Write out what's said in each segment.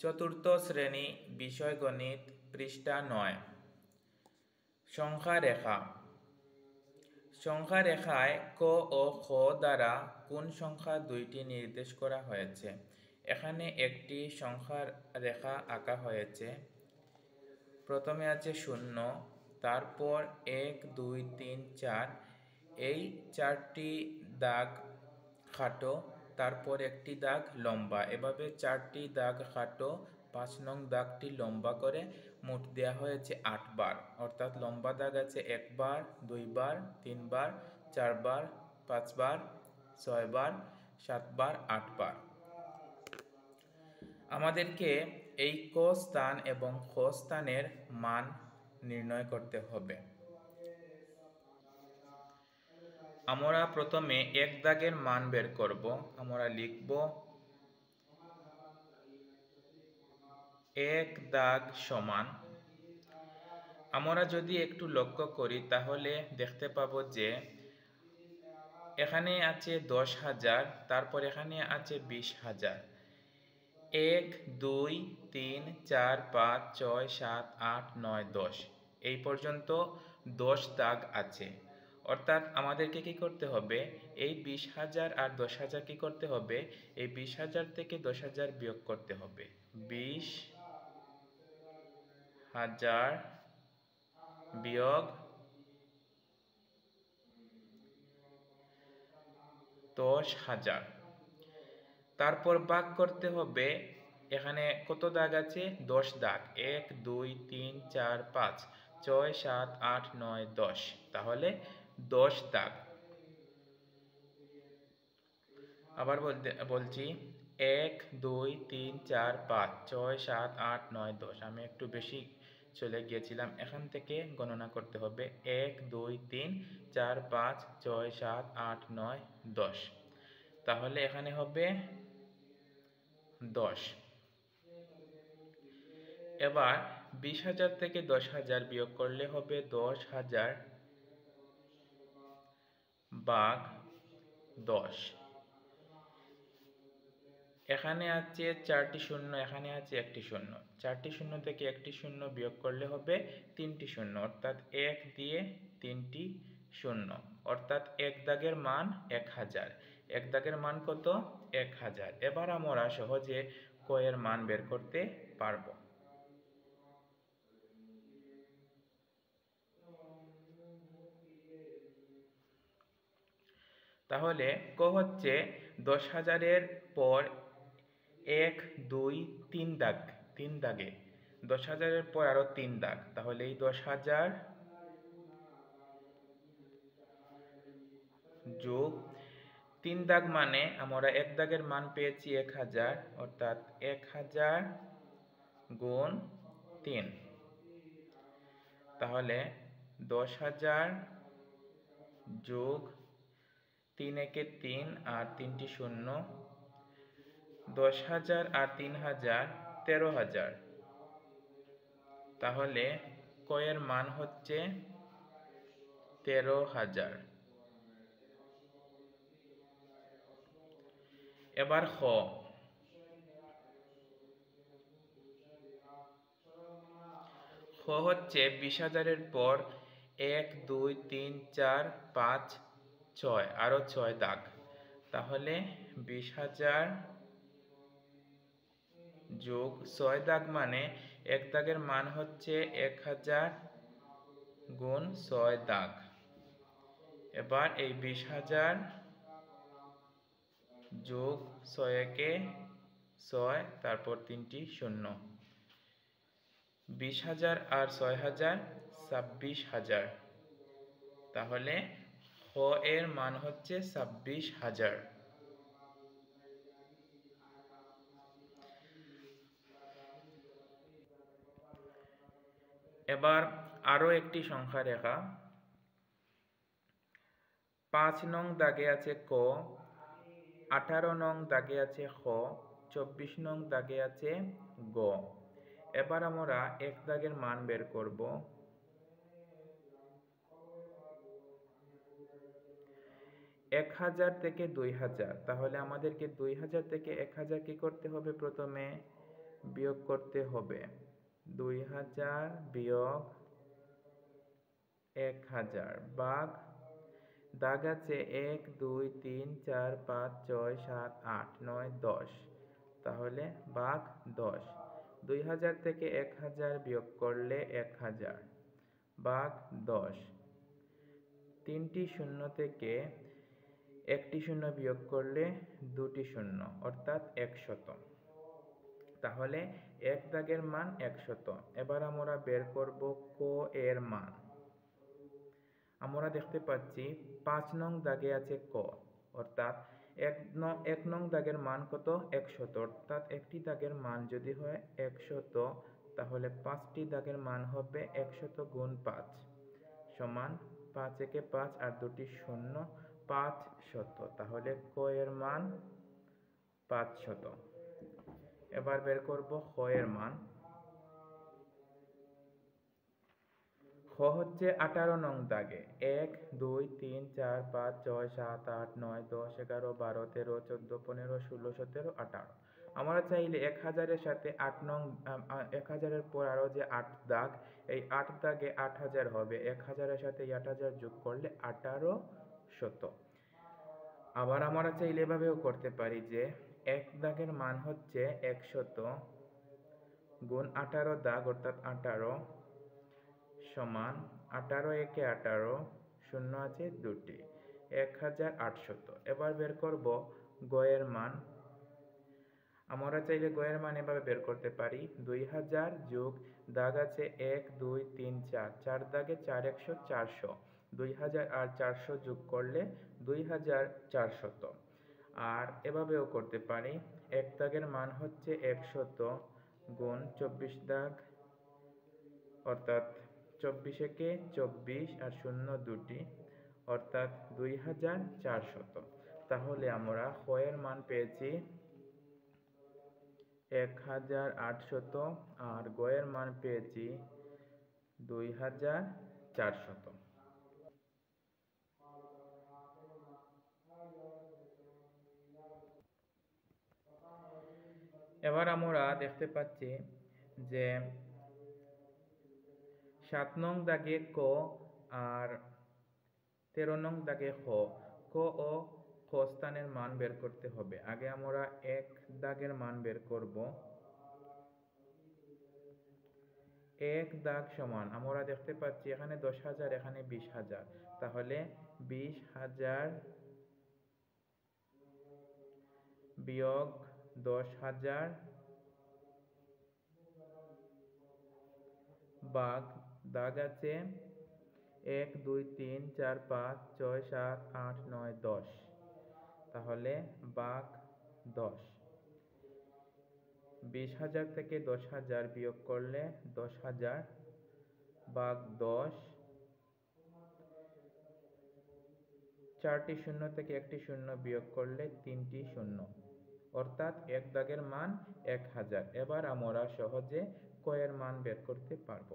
চতুর্থ শ্রেণী বিষয় গণিত পৃষ্ঠা 9। সংখ্যা রেখা। সংখ্যা রেখায় ক ও খ দ্বারা কোন সংখ্যা দুইটি নির্দেশ করা হয়েছে। এখানে একটি সংখ্যার রেখা আঁকা হয়েছে। প্রথমে আছে 0, তারপর 1, 2, 3, 4, এই 4টি দাগ খাটো, তারপর একটি দাগ লম্বা, এভাবে 4টি দাগ খাটো, 5 নং দাগটি লম্বা করে মোট দেওয়া হয়েছে 8 বার। অর্থাৎ লম্বা দাগ আছে 1 বার, 2 বার, 3 বার, 4 বার, 5 বার, 6 বার, 7 বার, 8 বার। আমাদেরকে এই ক স্থান এবং খ স্থানের মান নির্ণয় করতে হবে। আমরা প্রথমে এক দাগের মান বের করব। আমরা লিখব 1 দাগ সমান। আমরা যদি একটু লক্ষ্য করি তাহলে দেখতে পাবো যে এখানে আছে 10,000, তারপর এখানে আছে 20,000। 1, 2, 3, 4, 5, 6, 7, 8, 9, 10 এই পর্যন্ত 10 দাগ আছে। অর্থাৎ আমাদেরকে কি করতে হবে, এই 20,000 আর 10,000 কি করতে হবে, এই 20,000 থেকে 10,000 বিয়োগ করতে হবে। 20,000 বিয়োগ 10,000, তারপর ভাগ করতে হবে। এখানে কত দাগ আছে, 10 দাগ। 1, 2, 3, 4, 5, 6, 7, 8, 9, 10, তাহলে 10 দাগ। আবার বলছি 1, 2, 3, 4, 5, 6, 7, 8, 9, 10। আমি একটু বেশি চলে গিয়েছিলাম, এখান থেকে গণনা করতে হবে। 1, 2, 3, 4, 5, 6, 7, 8, 9, 10, তাহলে এখানে হবে 10। এবার 20,000 থেকে 10,000 বিয়োগ করলে হবে 10,000 ভাগ 10। এখানে আছে 4টি শূন্য, এখানে আছে একটি শূন্য। 4টি শূন্য থেকে একটি শূন্য বিয়োগ করলে হবে 3টি শূন্য, অর্থাৎ 1 দিয়ে 3টি শূন্য, অর্থাৎ এক দাগের মান 1000। এক দাগের মান কত, 1000। এবার আমরা সহজে ক এর মান বের করতে পারবো। তাহলে ক হচ্ছে 10,000-এর পর 1, 2, 3 দাগ, 3 দাগে 10,000-এর পর আরো 3 দাগ, তাহলে এই 10,000 যোগ 3 দাগ মানে আমরা এক দাগের মান পেয়েছি 1000, অর্থাৎ 1000 গুণ 3, তাহলে 10,000 যোগ 3 একে 3 আর 3টি শূন্য, 10,000 আর 3,000 13,000, তাহলে ক এর মান হচ্ছে 13,000। এবার খ। খ হচ্ছে 20,000-এর পর 1, 2, 3, 4, 5, 6 আরো 6 দাগ, তাহলে 20,000 যোগ 6 দাগ মানে এক দাগের মান হচ্ছে 1000 গুণ 6 দাগ। এবার এই 20,000 যোগ 6 একে 6, তারপর 3টি শূন্য, 20,000 আর 6,000 26,000, তাহলে খ এর মান হচ্ছে 26,000। এবার আরো একটি সংখ্যা রেখা। 5 নং দাগে আছে ক, 18 নং দাগে আছে খ, 24 নং দাগে আছে গ। এবার আমরা এক দাগের মান বের করব। 1000 থেকে 2000, তাহলে আমাদেরকে 2000 থেকে 1000 কি করতে হবে, প্রথমে বিয়োগ করতে হবে। 2000 বিয়োগ 1000 ভাগ, দাগ আছে 1 2 3 4 5 6 7 8 9 10, তাহলে ভাগ 10। 2000 থেকে 1000 বিয়োগ করলে 1000 ভাগ 10। তিনটি শূন্য থেকে একটি শূন্য বিয়োগ করলে দুটি শূন্য, অর্থাৎ 100। তাহলে এক দাগের মান 100। এবার আমরা বের করব ক এর মান। আমরা দেখতে পাচ্ছি 5 নং দাগে আছে ক, অর্থাৎ এক নং দাগের মান কত? 100। অর্থাৎ একটি দাগের মান যদি হয় 100, তাহলে 5টি দাগের মান হবে 100 গুণ 5 সমান 5 একে 5 আর দুটি শূন্য, 500। তাহলে ক এর মান 500। এবার বের করব খ এর মান। খ হচ্ছে 18 নং দাগে। 1 2 3 4 5 6 7 8 9 10 11 12 13 14 15 16 17 18। আমরা চাইলে 1000 এর সাথে 8 নং 1000 এর পর আরো যে 8 দাগ, এই 8 দাগে 8000 হবে। 1000 এর সাথে 8000 যোগ করলে 1800। আবার আমরা চাইলে এভাবেও করতে পারি যে এক দাগের মান হচ্ছে 100 গুণ 18 দাগ, অর্থাৎ 18 সমান 18 একে 18, শূন্য আছে দুটি, 1800। এবার বের করব গ এর মান। আমরা চাইলে গ এর মান এভাবে বের করতে পারি। 2000 যোগ দাগ আছে 1 2 3 4, 4 দাগে 4 100 400, 2000 আর 400 যোগ করলে 2400। আর এভাবেও করতে পারি, এক দাগের মান হচ্ছে 100 গুণ 24 দাগ, অর্থাৎ 24 একে 24 আর শূন্য দুটি, অর্থাৎ 2400। তাহলে আমরা খ এর মান পেয়েছি 1800 আর গ এর মান পেয়েছি 2400। এবার আমরা দেখতে পাচ্ছি যে 7 নং দাগে ক আর 13 নং দাগে খ। ক ও খ স্থানের মান বের করতে হবে। আগে আমরা এক দাগের মান বের করব। এক দাগ সমান, আমরা দেখতে পাচ্ছি এখানে 10,000, এখানে 20,000, তাহলে 20,000 বিয়োগ 10,000 ভাগ, দাগ আছে 1 2 3 4 5 6 7 8 9 10, তাহলে ভাগ 10। 20,000 থেকে 10,000 বিয়োগ করলে 10,000 ভাগ 10। 4টি শূন্য থেকে একটি শূন্য বিয়োগ করলে 3টি শূন্য, অর্থাৎ এক দাগের মান 1000। এবার আমরা সহজে ক এর মান বের করতে পারব।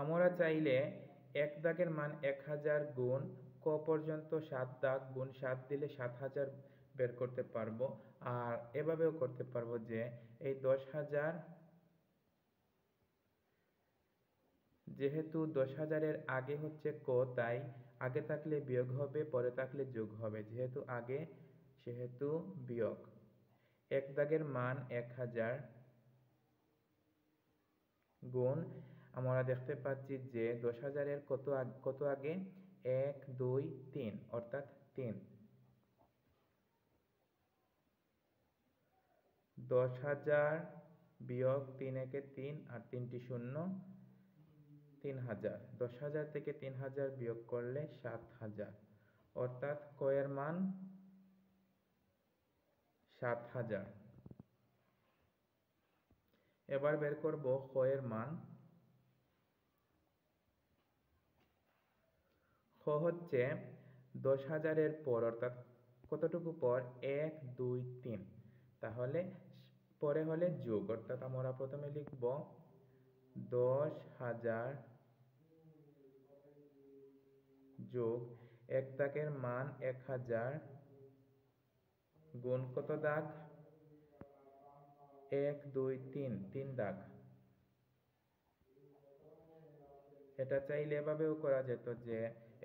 আমরা চাইলে এক দাগের মান 1000 গুণ ক পর্যন্ত 7 দাগ গুণ 7 দিলে 7000 বের করতে পারবো। আর এভাবেও করতে পারবো যে এই 10,000, যেহেতু 10,000 এর আগে হচ্ছে ক, তাই আগে থাকলে বিয়োগ হবে, পরে থাকলে যোগ হবে। যেহেতু আগে সেহেতু বিয়োগ। এক দাগের মান 1000 গুণ, আমরা দেখতে পাচ্ছি যে 10,000 এর কত আগে? 1 2 3, অর্থাৎ 3। 10,000 বিয়োগ 3 একে 3 আর 3টি শূন্য, 3,000। 10,000 থেকে 3,000 বিয়োগ করলে 7,000, অর্থাৎ ক এর মান 7,000। এবার বের করব খ এর মান। খ হচ্ছে 10,000 এর পর, অর্থাৎ কতটুকু পর? 1 2 3, তাহলে পরে হলে যোগ, অর্থাৎ আমরা প্রথমে লিখব 10,000 যোগ 1 দাগের মান 1000 গুণ কত দাগ? 1 2 3 3 দাগ। এটা চাইলে এভাবেও করা যেত যে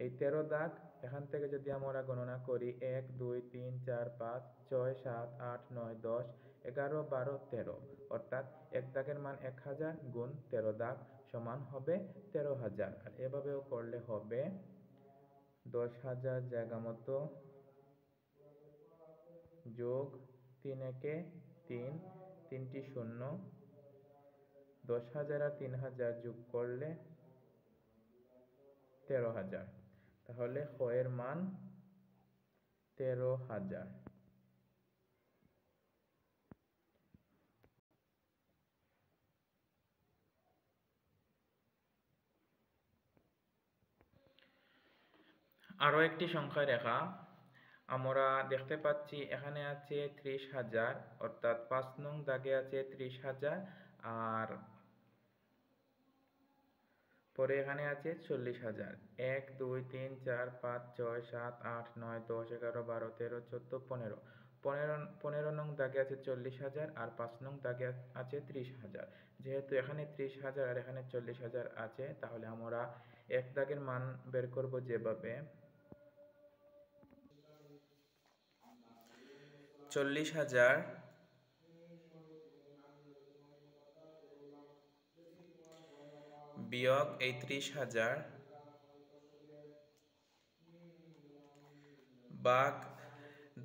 এই 13 দাগ এখান থেকে যদি আমরা গণনা করি 1 2 3 4 5 6 7 8 9 10 11 12 13, অর্থাৎ 1 দাগের মান 1000 গুণ 13 দাগ সমান হবে 13,000। আর এভাবেও করলে হবে 10,000 জায়গা মতো যোগ 3 একে 3 3টি শূন্য, 10,000 আর 3,000 যোগ করলে 13,000। তাহলে খ এর মান 13,000। আরও একটি সংখ্যা রেখা আমরা দেখতে পাচ্ছি, এখানে আছে 30,000, অর্থাৎ 5 নং দাগে আছে 30,000, আর পরে এখানে আছে 40,000। 1 2 3 4 5 6 7 8 9 10 11 12 13 14 15 15 নং দাগে আছে 40,000 আর 5 নং দাগে আছে 30,000। যেহেতু এখানে 30,000 আর এখানে 40,000 আছে, তাহলে আমরা এক দাগের মান বের করব যেভাবে 40,000 বিয়োগ এই 30,000 ভাগ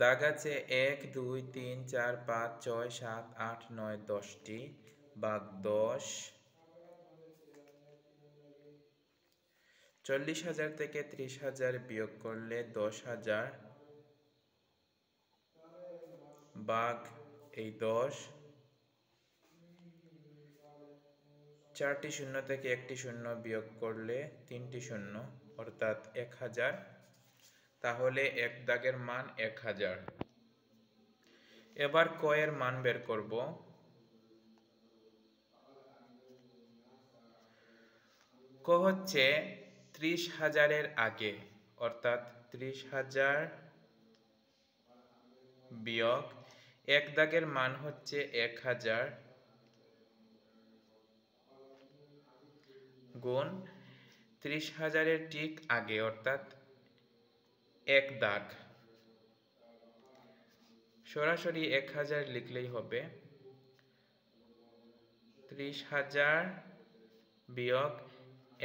দাগ আছে 1 2 3 4 5 6 7 8 9 10টি ভাগ 10। 40,000 থেকে 30,000 বিয়োগ করলে 10,000 ভাগ এই 10। 4টি শূন্য থেকে একটি শূন্য বিয়োগ করলে 3টি শূন্য, অর্থাৎ 1000। তাহলে এক দাগের মান 1000। এবার ক এর মান বের করব। ক হচ্ছে 30,000 আগে, অর্থাৎ 30,000 বিয়োগ এক দাগের মান হচ্ছে 1000 গুণ 30,000 ঠিক আগে, অর্থাৎ এক দাগ। সরাসরি 1000 লিখলেই হবে। 30,000 বিয়োগ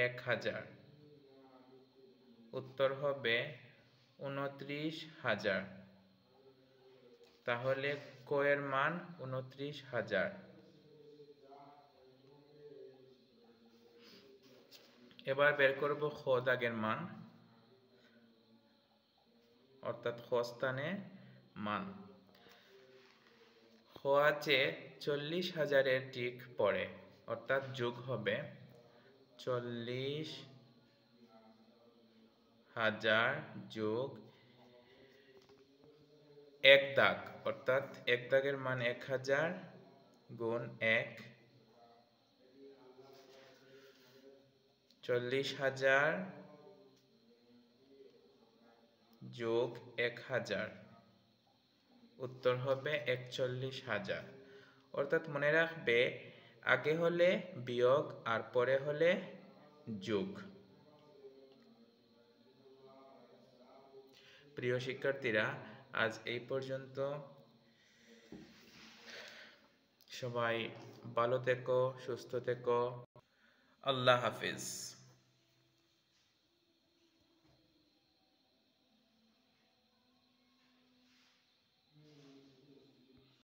1000, উত্তর হবে 29,000। তাহলে ক এর মান 29,000। এবার বের করব খ দাগের মান, অর্থাৎ খ স্থানে মান। খ আছে 40,000 ঠিক পরে, অর্থাৎ যোগ হবে 40,000 যোগ এক দাগ, অর্থাৎ এক দাগের মান 1000 গুণ 1। 40,000 যোগ 1000, উত্তর হবে 41,000। অর্থাৎ মনে রাখবে, আগে হলে বিয়োগ আর পরে হলে যোগ। প্রিয় শিক্ষার্থীরা, আজ এই পর্যন্ত। সবাই ভালো থেকো, সুস্থ থেকো। আল্লাহ হাফিজ।